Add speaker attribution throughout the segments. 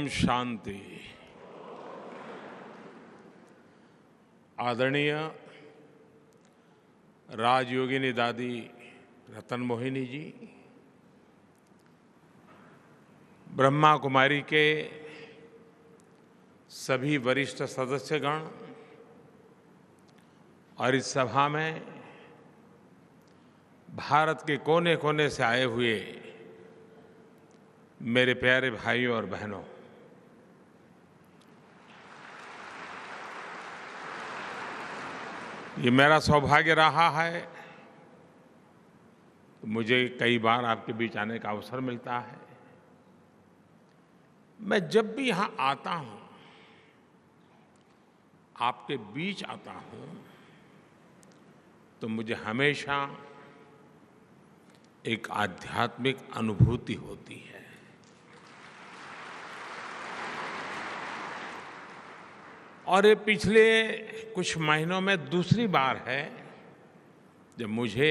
Speaker 1: ओम शांति। आदरणीय राजयोगिनी दादी रतन मोहिनी जी, ब्रह्मा कुमारी के सभी वरिष्ठ सदस्यगण और इस सभा में भारत के कोने कोने से आए हुए मेरे प्यारे भाइयों और बहनों, ये मेरा सौभाग्य रहा है कि मुझे कई बार आपके बीच आने का अवसर मिलता है। मैं जब भी यहाँ आता हूँ, आपके बीच आता हूँ, तो मुझे हमेशा एक आध्यात्मिक अनुभूति होती है। और ये पिछले कुछ महीनों में दूसरी बार है जब मुझे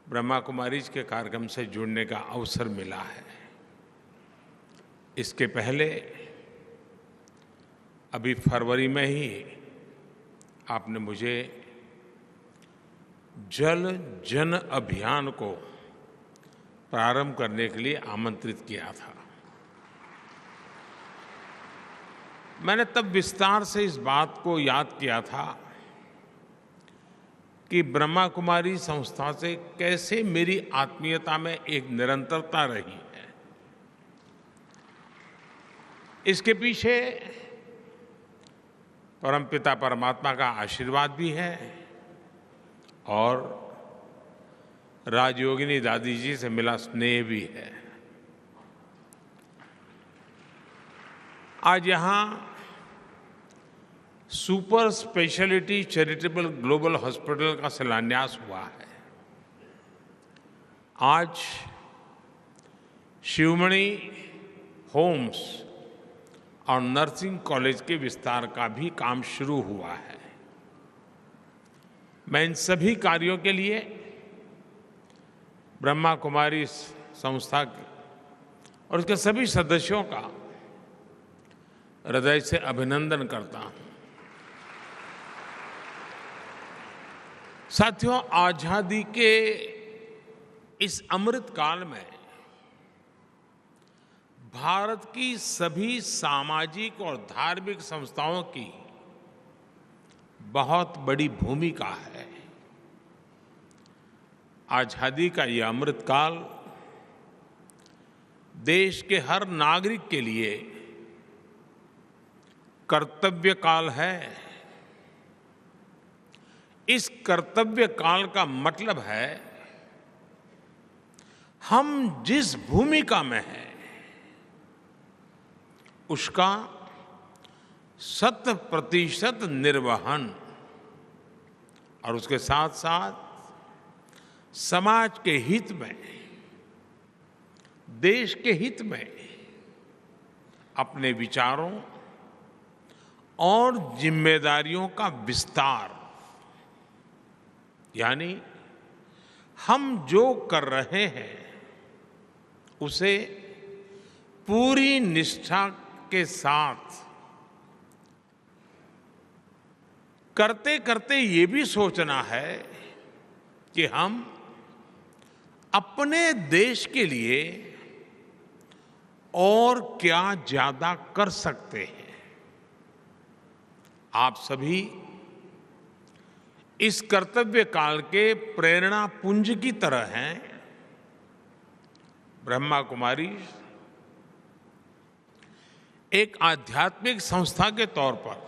Speaker 1: ब्रह्मा कुमारीज के कार्यक्रम से जुड़ने का अवसर मिला है। इसके पहले अभी फरवरी में ही आपने मुझे जल जन अभियान को प्रारंभ करने के लिए आमंत्रित किया था। मैंने तब विस्तार से इस बात को याद किया था कि ब्रह्मा कुमारी संस्था से कैसे मेरी आत्मीयता में एक निरंतरता रही है। इसके पीछे परमपिता परमात्मा का आशीर्वाद भी है और राजयोगिनी दादी जी से मिला स्नेह भी है। आज यहाँ super speciality charitable global hospital का शिलान्यास हुआ है। आज शिवमणि होम्स और नर्सिंग कॉलेज के विस्तार का भी काम शुरू हुआ है। मैं इन सभी कार्यों के लिए ब्रह्मा कुमारी संस्था और उसके सभी सदस्यों का हृदय से अभिनंदन करता हूं। साथियों, आजादी के इस अमृत काल में भारत की सभी सामाजिक और धार्मिक संस्थाओं की बहुत बड़ी भूमिका है। आजादी का यह अमृत काल देश के हर नागरिक के लिए कर्तव्य काल है। इस कर्तव्य काल का मतलब है हम जिस भूमिका में हैं उसका 100% निर्वहन और उसके साथ साथ समाज के हित में, देश के हित में अपने विचारों और जिम्मेदारियों का विस्तार, यानी हम जो कर रहे हैं उसे पूरी निष्ठा के साथ करते करते ये भी सोचना है कि हम अपने देश के लिए और क्या ज्यादा कर सकते हैं। आप सभी इस कर्तव्य काल के प्रेरणा पुंज की तरह हैं। ब्रह्मा कुमारी एक आध्यात्मिक संस्था के तौर पर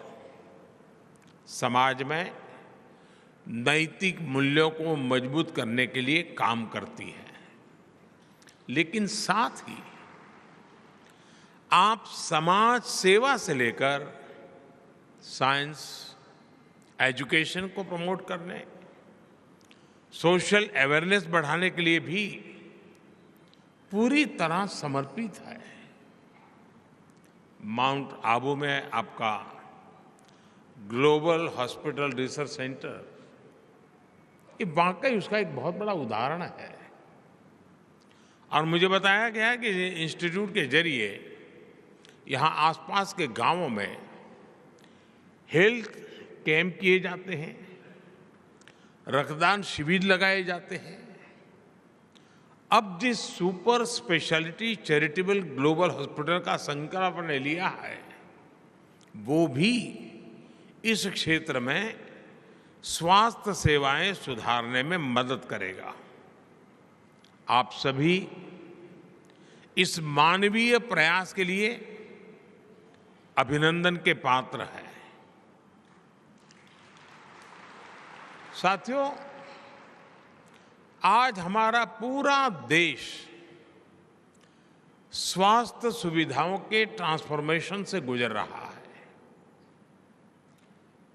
Speaker 1: समाज में नैतिक मूल्यों को मजबूत करने के लिए काम करती है, लेकिन साथ ही आप समाज सेवा से लेकर साइंस, एजुकेशन को प्रमोट करने, सोशल अवेयरनेस बढ़ाने के लिए भी पूरी तरह समर्पित है। माउंट आबू में आपका ग्लोबल हॉस्पिटल रिसर्च सेंटर, ये वाकई उसका एक बहुत बड़ा उदाहरण है। और मुझे बताया गया कि इंस्टीट्यूट के जरिए यहाँ आसपास के गांवों में हेल्थ कैंप किए जाते हैं, रक्तदान शिविर लगाए जाते हैं। अब जिस super speciality charitable global hospital का संकल्प ने लिया है, वो भी इस क्षेत्र में स्वास्थ्य सेवाएं सुधारने में मदद करेगा। आप सभी इस मानवीय प्रयास के लिए अभिनंदन के पात्र हैं। साथियों, आज हमारा पूरा देश स्वास्थ्य सुविधाओं के ट्रांसफॉर्मेशन से गुजर रहा है।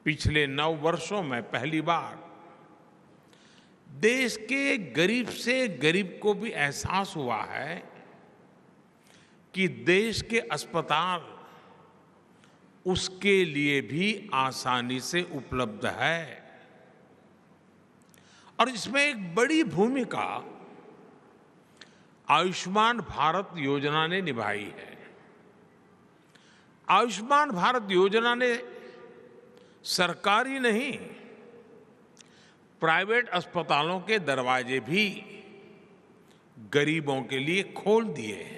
Speaker 1: पिछले 9 वर्षों में पहली बार देश के गरीब से गरीब को भी एहसास हुआ है कि देश के अस्पताल उसके लिए भी आसानी से उपलब्ध है। और इसमें एक बड़ी भूमिका आयुष्मान भारत योजना ने निभाई है। आयुष्मान भारत योजना ने सरकारी नहीं, प्राइवेट अस्पतालों के दरवाजे भी गरीबों के लिए खोल दिए हैं।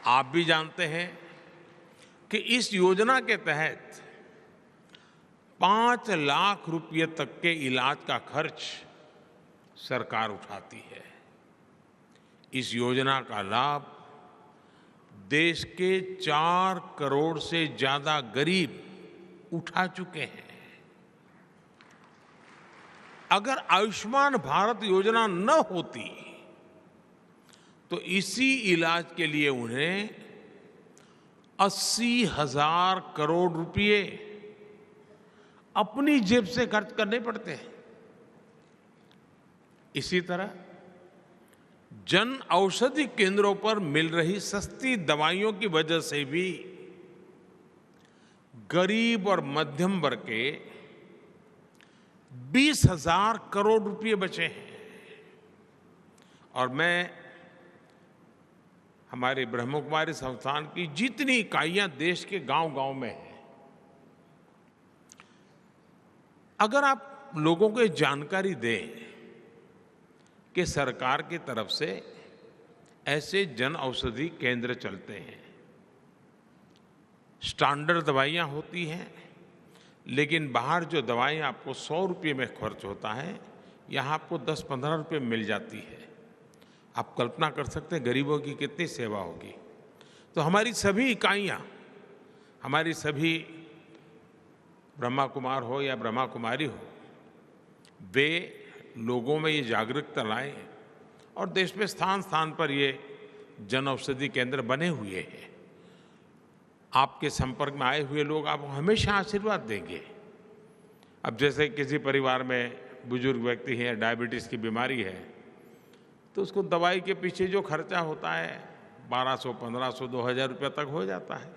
Speaker 1: आप भी जानते हैं कि इस योजना के तहत 5 लाख रुपए तक के इलाज का खर्च सरकार उठाती है। इस योजना का लाभ देश के 4 करोड़ से ज्यादा गरीब उठा चुके हैं। अगर आयुष्मान भारत योजना न होती तो इसी इलाज के लिए उन्हें 80,000 करोड़ रुपए अपनी जेब से खर्च करने पड़ते हैं। इसी तरह जन औषधि केंद्रों पर मिल रही सस्ती दवाइयों की वजह से भी गरीब और मध्यम वर्ग के 20,000 करोड़ रुपए बचे हैं। और मैं हमारे ब्रह्म कुमारी संस्थान की जितनी इकाइयां देश के गांव-गांव में हैं, अगर आप लोगों को जानकारी दें कि सरकार की तरफ से ऐसे जन औषधि केंद्र चलते हैं, स्टैंडर्ड दवाइयां होती हैं, लेकिन बाहर जो दवाइयां आपको 100 रुपये में खर्च होता है, यहाँ आपको 10-15 रुपये में मिल जाती है। आप कल्पना कर सकते हैं गरीबों की कितनी सेवा होगी। तो हमारी सभी इकाइयां, हमारी सभी ब्रह्मा कुमार हो या ब्रह्मा कुमारी हो, वे लोगों में ये जागरूकता लाएं। और देश में स्थान स्थान पर ये जन औषधि केंद्र बने हुए हैं। आपके संपर्क में आए हुए लोग आपको हमेशा आशीर्वाद देंगे। अब जैसे किसी परिवार में बुजुर्ग व्यक्ति है, डायबिटीज़ की बीमारी है, तो उसको दवाई के पीछे जो खर्चा होता है 1200, 1500, 2000 रुपये तक हो जाता है।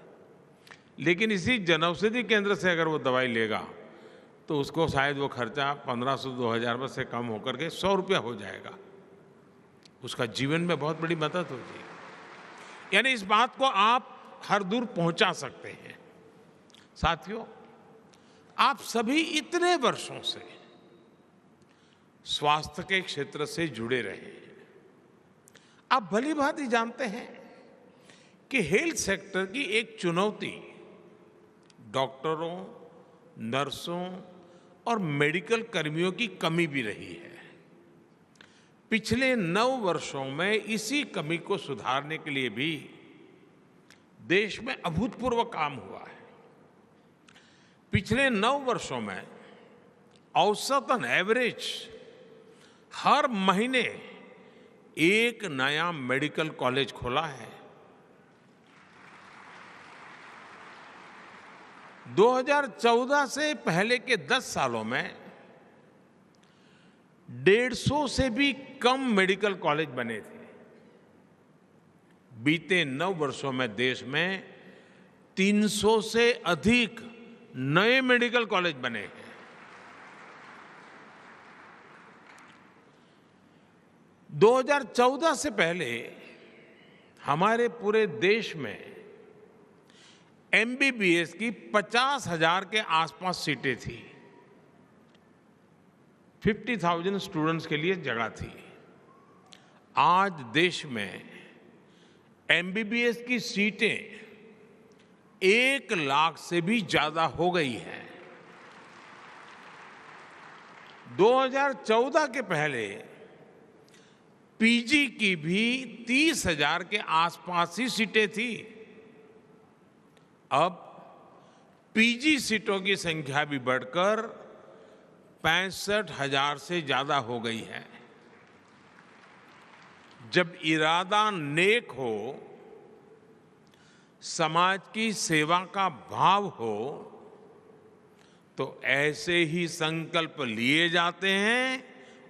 Speaker 1: लेकिन इसी जनऔषधि केंद्र से अगर वो दवाई लेगा तो उसको शायद वो खर्चा 1500-2000 में से कम होकर के 100 रुपया हो जाएगा। उसका जीवन में बहुत बड़ी मदद होगी। यानी इस बात को आप हर दूर पहुंचा सकते हैं। साथियों, आप सभी इतने वर्षों से स्वास्थ्य के क्षेत्र से जुड़े रहे हैं। आप भली भांति जानते हैं कि हेल्थ सेक्टर की एक चुनौती डॉक्टरों, नर्सों और मेडिकल कर्मियों की कमी भी रही है। पिछले 9 वर्षों में इसी कमी को सुधारने के लिए भी देश में अभूतपूर्व काम हुआ है। पिछले 9 वर्षों में औसतन एवरेज हर महीने एक नया मेडिकल कॉलेज खोला है। 2014 से पहले के 10 सालों में 150 से भी कम मेडिकल कॉलेज बने थे। बीते 9 वर्षों में देश में 300 से अधिक नए मेडिकल कॉलेज बने हैं। 2014 से पहले हमारे पूरे देश में एमबीबीएस की 50,000 के आसपास सीटें थी। 50,000 स्टूडेंट्स के लिए जगह थी। आज देश में एमबीबीएस की सीटें 1 लाख से भी ज्यादा हो गई हैं। 2014 के पहले पीजी की भी 30,000 के आसपास ही सीटें थी। अब पीजी सीटों की संख्या भी बढ़कर 65,000 से ज्यादा हो गई है। जब इरादा नेक हो, समाज की सेवा का भाव हो, तो ऐसे ही संकल्प लिए जाते हैं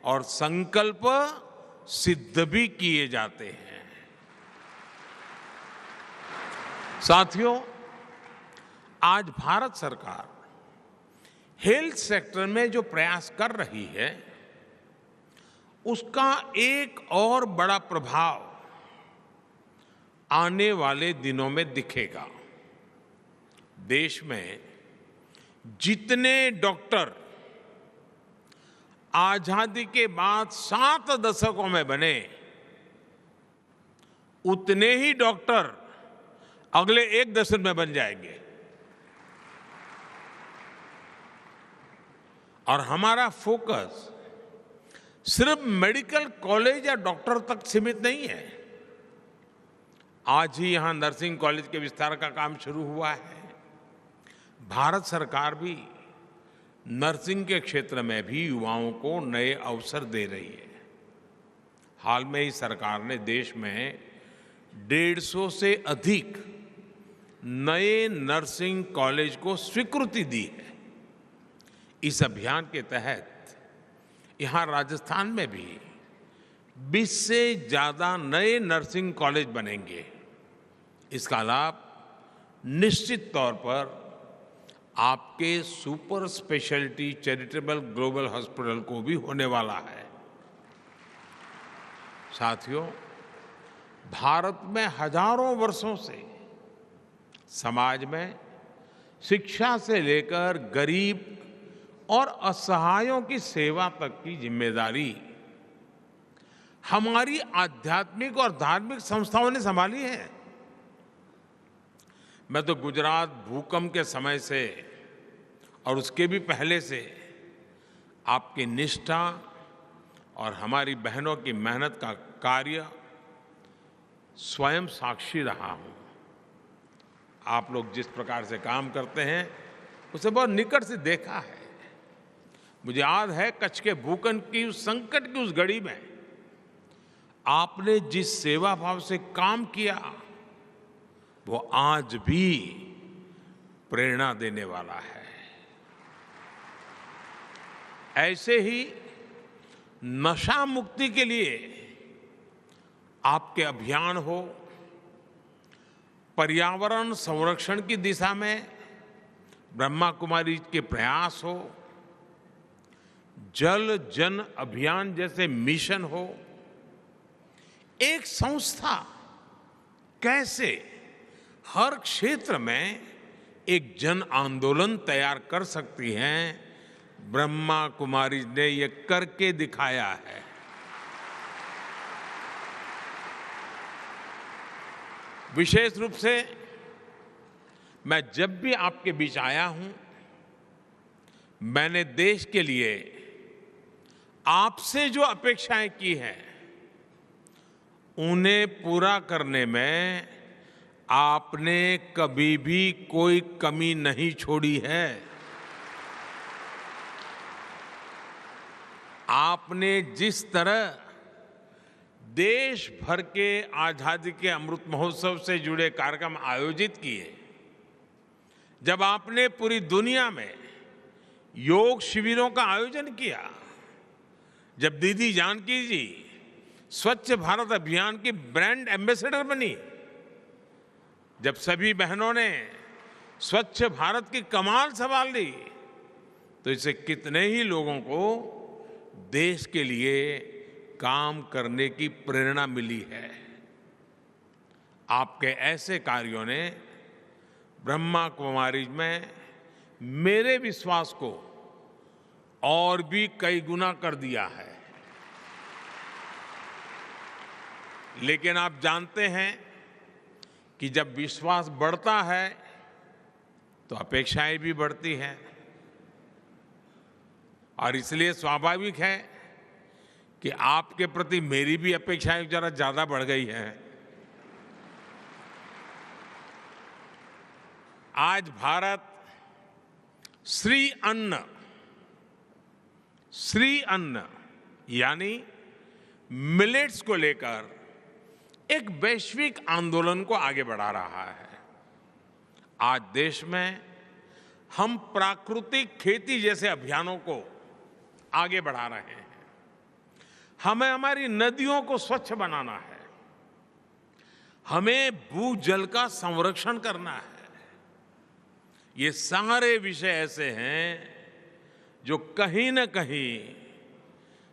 Speaker 1: और संकल्प सिद्ध भी किए जाते हैं। साथियों, आज भारत सरकार हेल्थ सेक्टर में जो प्रयास कर रही है, उसका एक और बड़ा प्रभाव आने वाले दिनों में दिखेगा। देश में जितने डॉक्टर आजादी के बाद 7 दशकों में बने, उतने ही डॉक्टर अगले 1 दशक में बन जाएंगे। और हमारा फोकस सिर्फ मेडिकल कॉलेज या डॉक्टर तक सीमित नहीं है। आज ही यहां नर्सिंग कॉलेज के विस्तार का काम शुरू हुआ है। भारत सरकार भी नर्सिंग के क्षेत्र में भी युवाओं को नए अवसर दे रही है। हाल में ही सरकार ने देश में 150 से अधिक नए नर्सिंग कॉलेज को स्वीकृति दी है। इस अभियान के तहत यहां राजस्थान में भी 20 से ज्यादा नए नर्सिंग कॉलेज बनेंगे। इसका लाभ निश्चित तौर पर आपके super speciality charitable global hospital को भी होने वाला है। साथियों, भारत में हजारों वर्षों से समाज में शिक्षा से लेकर गरीब और असहायों की सेवा तक की जिम्मेदारी हमारी आध्यात्मिक और धार्मिक संस्थाओं ने संभाली है। मैं तो गुजरात भूकंप के समय से और उसके भी पहले से आपकी निष्ठा और हमारी बहनों की मेहनत का कार्य स्वयं साक्षी रहा हूं। आप लोग जिस प्रकार से काम करते हैं, उसे बहुत निकट से देखा है। मुझे याद है कच्छ के भूकंप की उस संकट की उस घड़ी में आपने जिस सेवा भाव से काम किया, वो आज भी प्रेरणा देने वाला है। ऐसे ही नशा मुक्ति के लिए आपके अभियान हो, पर्यावरण संरक्षण की दिशा में ब्रह्मा कुमारी के प्रयास हो, जल जन अभियान जैसे मिशन हो, एक संस्था कैसे हर क्षेत्र में एक जन आंदोलन तैयार कर सकती है, ब्रह्मा कुमारी ने ये करके दिखाया है। विशेष रूप से मैं जब भी आपके बीच आया हूं, मैंने देश के लिए आपसे जो अपेक्षाएं की हैं, उन्हें पूरा करने में आपने कभी भी कोई कमी नहीं छोड़ी है। आपने जिस तरह देश भर के आजादी के अमृत महोत्सव से जुड़े कार्यक्रम आयोजित किए, जब आपने पूरी दुनिया में योग शिविरों का आयोजन किया, जब दीदी जानकी जी स्वच्छ भारत अभियान की ब्रांड एम्बेसडर बनी, जब सभी बहनों ने स्वच्छ भारत की कमान संभाल ली, तो इससे कितने ही लोगों को देश के लिए काम करने की प्रेरणा मिली है। आपके ऐसे कार्यों ने ब्रह्मा कुमारी में मेरे विश्वास को और भी कई गुना कर दिया है। लेकिन आप जानते हैं कि जब विश्वास बढ़ता है तो अपेक्षाएं भी बढ़ती हैं, और इसलिए स्वाभाविक है कि आपके प्रति मेरी भी अपेक्षाएं जरा ज्यादा बढ़ गई हैं। आज भारत श्री अन्न यानी मिलेट्स को लेकर एक वैश्विक आंदोलन को आगे बढ़ा रहा है। आज देश में हम प्राकृतिक खेती जैसे अभियानों को आगे बढ़ा रहे हैं। हमें हमारी नदियों को स्वच्छ बनाना है, हमें भूजल का संरक्षण करना है। ये सारे विषय ऐसे हैं जो कहीं न कहीं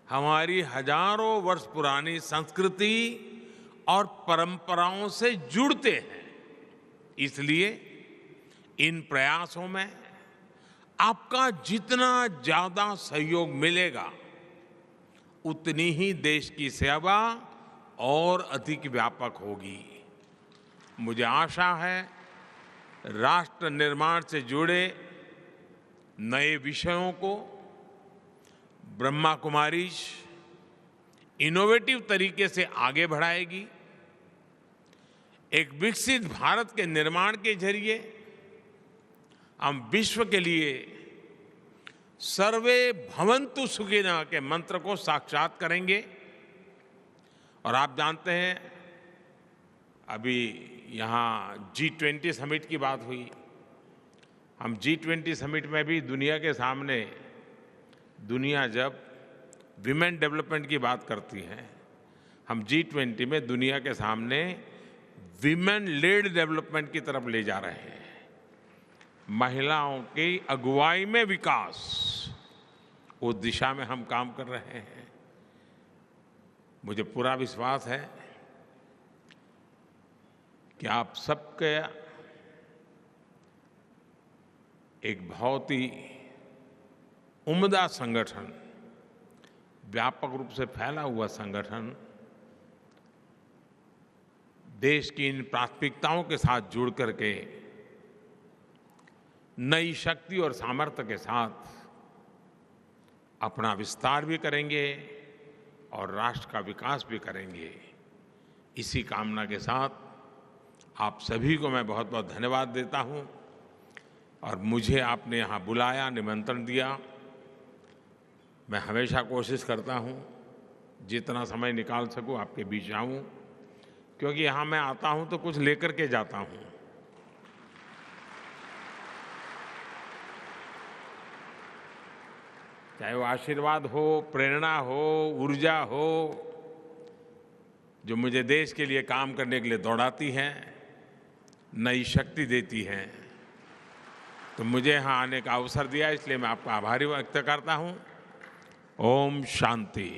Speaker 1: हमारी हजारों वर्ष पुरानी संस्कृति और परंपराओं से जुड़ते हैं। इसलिए इन प्रयासों में आपका जितना ज्यादा सहयोग मिलेगा, उतनी ही देश की सेवा और अधिक व्यापक होगी। मुझे आशा है राष्ट्र निर्माण से जुड़े नए विषयों को ब्रह्मा कुमारीज इनोवेटिव तरीके से आगे बढ़ाएगी। एक विकसित भारत के निर्माण के जरिए हम विश्व के लिए सर्वे भवन्तु सुखिनः के मंत्र को साक्षात करेंगे। और आप जानते हैं, अभी यहाँ G20 समिट की बात हुई। हम G20 समिट में भी दुनिया के सामने, दुनिया जब विमेन डेवलपमेंट की बात करती है, हम G20 में दुनिया के सामने विमेन लेड डेवलपमेंट की तरफ ले जा रहे हैं। महिलाओं की अगुवाई में विकास, उस दिशा में हम काम कर रहे हैं। मुझे पूरा विश्वास है कि आप सबके एक बहुत ही उम्दा संगठन, व्यापक रूप से फैला हुआ संगठन देश की इन प्राथमिकताओं के साथ जुड़ करके नई शक्ति और सामर्थ्य के साथ अपना विस्तार भी करेंगे और राष्ट्र का विकास भी करेंगे। इसी कामना के साथ आप सभी को मैं बहुत बहुत धन्यवाद देता हूं, और मुझे आपने यहाँ बुलाया, निमंत्रण दिया। मैं हमेशा कोशिश करता हूं जितना समय निकाल सकूं आपके बीच आऊं, क्योंकि यहाँ मैं आता हूं तो कुछ लेकर के जाता हूं। चाहे वो आशीर्वाद हो, प्रेरणा हो, ऊर्जा हो, जो मुझे देश के लिए काम करने के लिए दौड़ाती है, नई शक्ति देती है। तो मुझे यहाँ आने का अवसर दिया, इसलिए मैं आपका आभारी व्यक्त करता हूँ। ओम शांति।